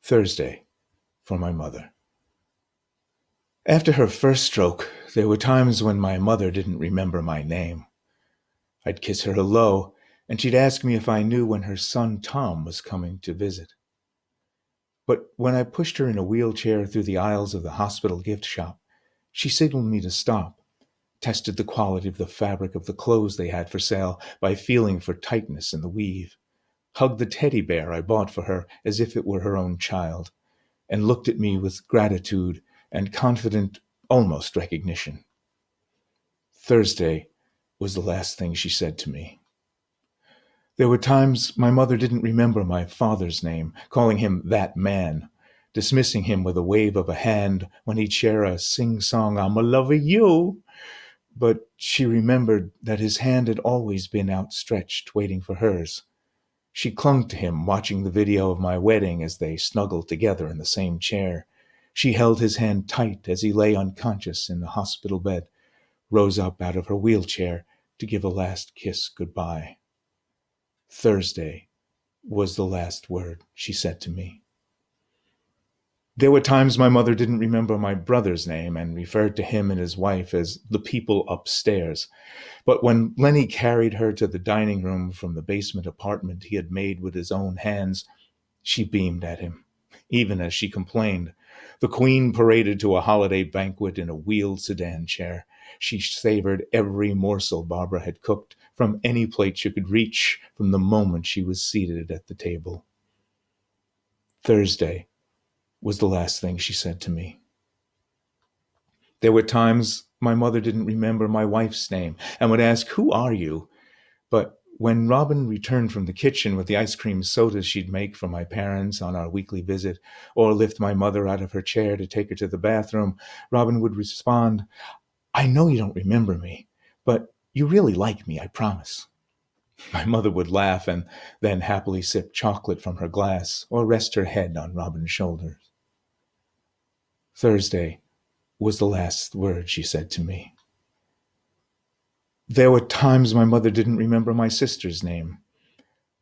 Thursday, for my mother. After her first stroke, there were times when my mother didn't remember my name. I'd kiss her hello, and she'd ask me if I knew when her son Tom was coming to visit. But when I pushed her in a wheelchair through the aisles of the hospital gift shop, she signaled me to stop, tested the quality of the fabric of the clothes they had for sale by feeling for tightness in the weave, hugged the teddy bear I bought for her as if it were her own child, and looked at me with gratitude and confident, almost recognition. Thursday was the last thing she said to me. There were times my mother didn't remember my father's name, calling him that man, dismissing him with a wave of a hand when he'd share a sing-song, "I'm a lover you." But she remembered that his hand had always been outstretched, waiting for hers. She clung to him, watching the video of my wedding as they snuggled together in the same chair. She held his hand tight as he lay unconscious in the hospital bed, rose up out of her wheelchair to give a last kiss goodbye. Thursday was the last word she said to me. There were times my mother didn't remember my brother's name and referred to him and his wife as the people upstairs. But when Lenny carried her to the dining room from the basement apartment he had made with his own hands, she beamed at him, even as she complained. The Queen paraded to a holiday banquet in a wheeled sedan chair. She savored every morsel Barbara had cooked from any plate she could reach from the moment she was seated at the table. Thursday was the last thing she said to me. There were times my mother didn't remember my wife's name and would ask, "Who are you?" But when Robin returned from the kitchen with the ice cream sodas she'd make for my parents on our weekly visit, or lift my mother out of her chair to take her to the bathroom, Robin would respond, "I know you don't remember me, but you really like me, I promise." My mother would laugh and then happily sip chocolate from her glass or rest her head on Robin's shoulders. Thursday was the last word she said to me. There were times my mother didn't remember my sister's name.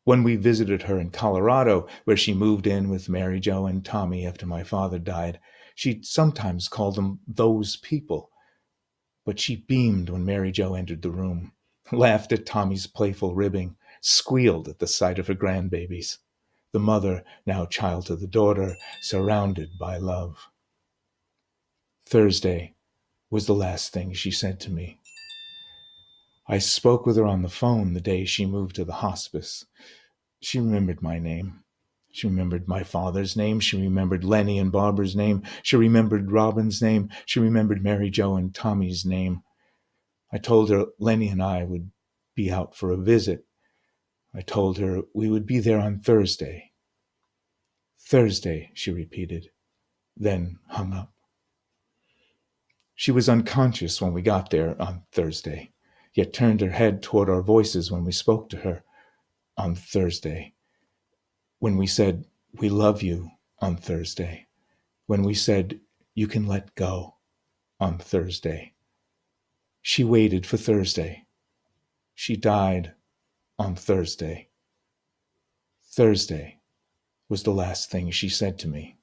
When we visited her in Colorado, where she moved in with Mary Jo and Tommy after my father died, she'd sometimes call them those people. But she beamed when Mary Jo entered the room, laughed at Tommy's playful ribbing, squealed at the sight of her grandbabies. The mother, now child to the daughter, surrounded by love. Thursday was the last thing she said to me. I spoke with her on the phone the day she moved to the hospice. She remembered my name. She remembered my father's name. She remembered Lenny and Barbara's name. She remembered Robin's name. She remembered Mary Jo and Tommy's name. I told her Lenny and I would be out for a visit. I told her we would be there on Thursday. Thursday, she repeated, then hung up. She was unconscious when we got there on Thursday, yet turned her head toward our voices when we spoke to her on Thursday. When we said, "We love you," on Thursday. When we said, "You can let go," on Thursday. She waited for Thursday. She died on Thursday. Thursday was the last thing she said to me.